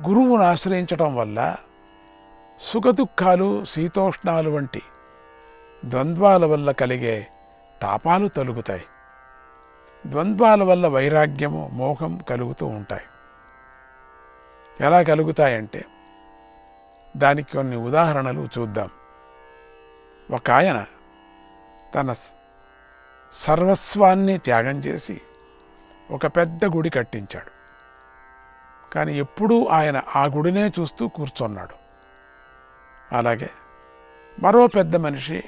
గురువును ఆశ్రయించటం వల్ల సుఖదుఖాలు, శీతోష్ణాలు వంటి ద్వంద్వాల వల్ల కలిగే తాపాలు తొలుగుతాయి. ద్వంద్వాల వల్ల వైరాగ్యము, మోహం కలుగుతూ ఉంటాయి. ఎలా కలుగుతాయంటే దానికి కొన్ని ఉదాహరణలు చూద్దాం. ఒక ఆయన తన సర్వస్వాన్ని త్యాగం చేసి ఒక పెద్ద గుడి కట్టించాడు. కానీ ఎప్పుడూ ఆయన ఆ గుడినే చూస్తూ కూర్చున్నాడు. అలాగే మరో పెద్ద మనిషి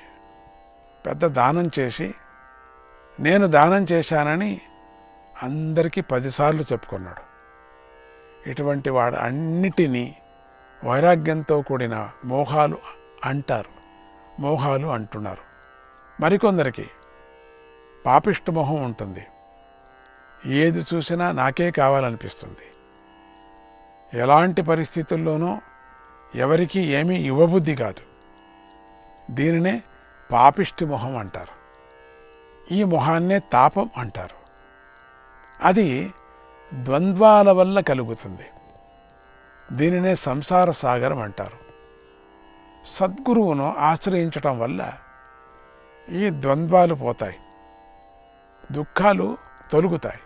పెద్ద దానం చేసి నేను దానం చేశానని అందరికీ 10 సార్లు చెప్పుకున్నాడు. ఇటువంటి వాడు అన్నిటినీ వైరాగ్యంతో కూడిన మోహాలు అంటారు, మోహాలు అంటున్నారు. మరికొందరికి పాపిష్టి మొహం ఉంటుంది. ఏది చూసినా నాకే కావాలనిపిస్తుంది. ఎలాంటి పరిస్థితుల్లోనూ ఎవరికీ ఏమీ ఇవ్వబుద్ధి కాదు. దీనినే పాపిష్టి మొహం అంటారు. ఈ మొహాన్నే తాపం అంటారు. అది ద్వంద్వాల వల్ల కలుగుతుంది. దీనినే సంసార సాగరం అంటారు. సద్గురువును ఆశ్రయించటం వల్ల ఈ ద్వంద్వాలు పోతాయి, దుఃఖాలు తొలుగుతాయి,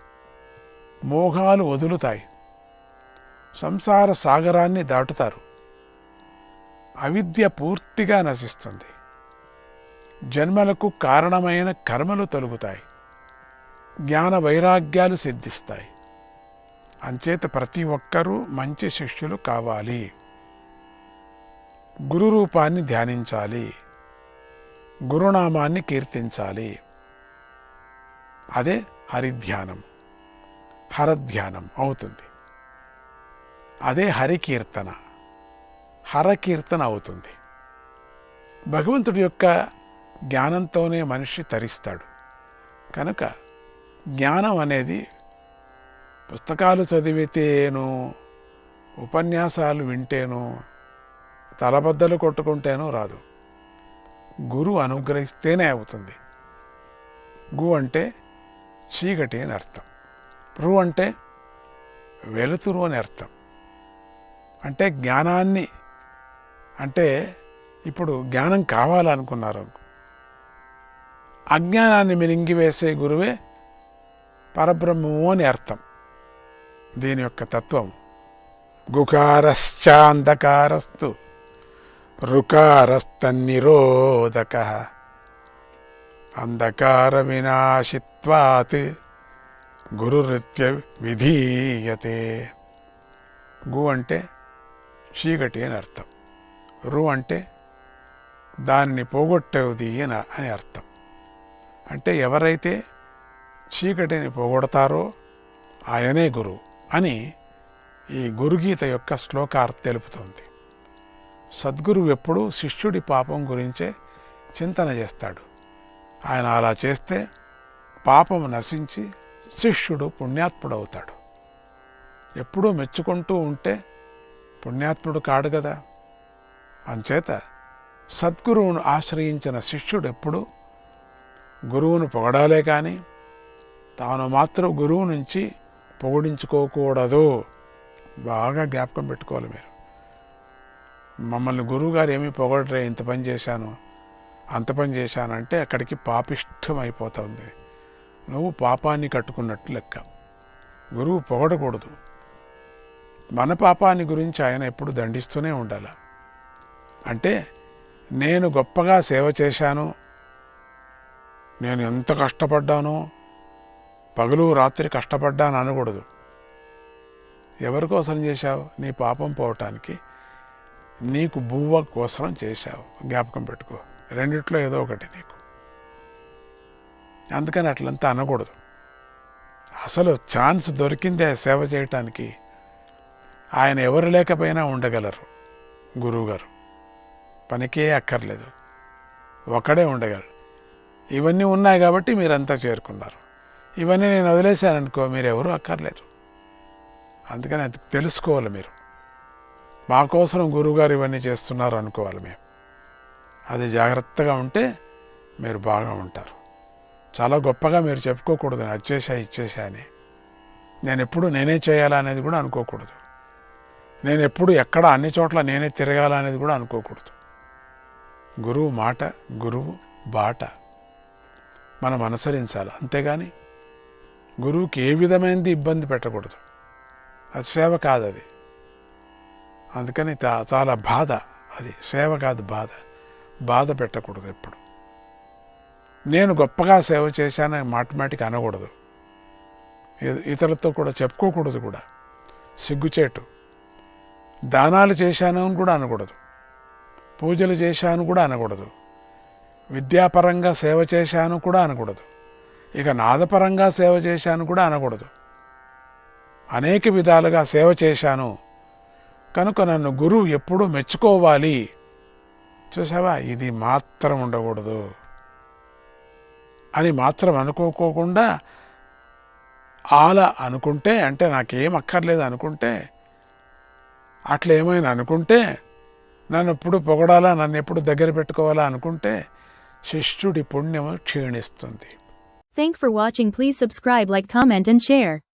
మోహాలు వదులుతాయి, సంసార సాగరాన్ని దాటుతారు. అవిద్య పూర్తిగా నశిస్తుంది. జన్మలకు కారణమైన కర్మలు తొలుగుతాయి. జ్ఞాన వైరాగ్యాలు సిద్ధిస్తాయి. అంచేత ప్రతి ఒక్కరూ మంచి శిష్యులు కావాలి. గురు రూపాన్ని ధ్యానించాలి. గురునామాన్ని కీర్తించాలి. అదే హరిధ్యానం, హరధ్యానం అవుతుంది. అదే హరికీర్తన, హరకీర్తన అవుతుంది. భగవంతుడి యొక్క జ్ఞానంతోనే మనిషి తరిస్తాడు. కనుక జ్ఞానం అనేది పుస్తకాలు చదివితేనో, ఉపన్యాసాలు వింటేనో, తలబద్దలు కొట్టుకుంటేనో రాదు. గురువు అనుగ్రహిస్తేనే అవుతుంది. గు అంటే చీకటి అని అర్థం. రు అంటే వెలుతురు అని అర్థం. అంటే జ్ఞానాన్ని, అంటే ఇప్పుడు జ్ఞానం కావాలనుకున్నారు, అజ్ఞానాన్ని మిరింగివేసే గురువే పరబ్రహ్మము అని అర్థం. దీని యొక్క తత్వం గుకారశ్చాంధకారస్తు రుకారస్తన్నిరోధక అంధకార వినాశిత్వాత్ గురునృత్య విధీయతే. గు అంటే చీకటి అని అర్థం. రు అంటే దాన్ని పోగొట్టేది అని అర్థం. అంటే ఎవరైతే చీకటిని పోగొడతారో ఆయనే గురువు అని ఈ గురుగీత యొక్క శ్లోకార్థం తెలుపుతుంది. సద్గురువు ఎప్పుడూ శిష్యుడి పాపం గురించే చింతన చేస్తాడు. ఆయన అలా చేస్తే పాపము నశించి శిష్యుడు పుణ్యాత్ముడవుతాడు. ఎప్పుడూ మెచ్చుకుంటూ ఉంటే పుణ్యాత్ముడు కాడు కదా. అంచేత సద్గురువును ఆశ్రయించిన శిష్యుడు ఎప్పుడు గురువును పొగడాలే కానీ తాను మాత్రం గురువు నుంచి పొగిడించుకోకూడదు. బాగా జ్ఞాపకం పెట్టుకోవాలి మీరు. మమ్మల్ని గురువుగారు ఏమీ పొగడరే, ఇంత పని చేశాను, అంత పని చేశానంటే అక్కడికి పాపిష్టం అయిపోతుంది. నువ్వు పాపాన్ని కట్టుకున్నట్టు లెక్క. గురువు పొగడకూడదు. మన పాపాన్ని గురించి ఆయన ఎప్పుడు దండిస్తూనే ఉండాలి. అంటే నేను గొప్పగా సేవ చేశాను, నేను ఎంత కష్టపడ్డానో, పగలు రాత్రి కష్టపడ్డాను అనకూడదు. ఎవరి కోసం చేశావు? నీ పాపం పోవటానికి, నీకు బువ్వ కోసం చేశావు. జ్ఞాపకం పెట్టుకో. రెండిట్లో ఏదో ఒకటి నీకు. అందుకని అట్లంతా అనకూడదు. అసలు ఛాన్స్ దొరికిందే సేవ చేయటానికి. ఆయన ఎవరు లేకపోయినా ఉండగలరు. గురువుగారు పనికే అక్కర్లేదు, ఒక్కడే ఉండగలరు. ఇవన్నీ ఉన్నాయి కాబట్టి మీరంతా చేరుకున్నారు. ఇవన్నీ నేను వదిలేశాననుకో, మీరెవరూ అక్కర్లేదు. అందుకని అది తెలుసుకోవాలి మీరు. మా కోసం గురువుగారు ఇవన్నీ చేస్తున్నారు అనుకోవాలి మేము. అది జాగ్రత్తగా ఉంటే మీరు బాగా ఉంటారు. చాలా గొప్పగా మీరు చెప్పుకోకూడదు, అది చేశా ఇచ్చేసా అని. నేను ఎప్పుడు నేనే చేయాలా అనేది కూడా అనుకోకూడదు. నేను ఎప్పుడు ఎక్కడ అన్ని చోట్ల నేనే తిరగాలనేది కూడా అనుకోకూడదు. గురువు మాట, గురువు బాట మనం అనుసరించాలి. అంతేగాని గురువుకి ఏ విధమైనది ఇబ్బంది పెట్టకూడదు. అది సేవ కాదు. అది అందుకని చాలా బాధ. అది సేవ కాదు, బాధ పెట్టకూడదు. ఎప్పుడు నేను గొప్పగా సేవ చేశానని మాటిమాటికి అనకూడదు. ఇతరులతో కూడా చెప్పుకోకూడదు కూడా. సిగ్గుచేటు. దానాలు చేశాను అని కూడా అనకూడదు. పూజలు చేశాను కూడా అనకూడదు. విద్యాపరంగా సేవ చేశాను కూడా అనకూడదు. ఇక నాదపరంగా సేవ చేశాను కూడా అనకూడదు. అనేక విధాలుగా సేవ చేశాను కనుక నన్ను గురువు ఎప్పుడూ మెచ్చుకోవాలి. చూసావా, ఇది మాత్రం ఉండకూడదు అని మాత్రం అనుకోకుండా అలా అనుకుంటే, అంటే నాకేం అక్కర్లేదు అనుకుంటే, అట్లా ఏమైనా అనుకుంటే, నన్ను ఎప్పుడు పొగడాలా, నన్ను ఎప్పుడు దగ్గర పెట్టుకోవాలా అనుకుంటే శిష్యుడి పుణ్యము క్షీణిస్తుంది. Thank for watching. Please subscribe, like, comment and share.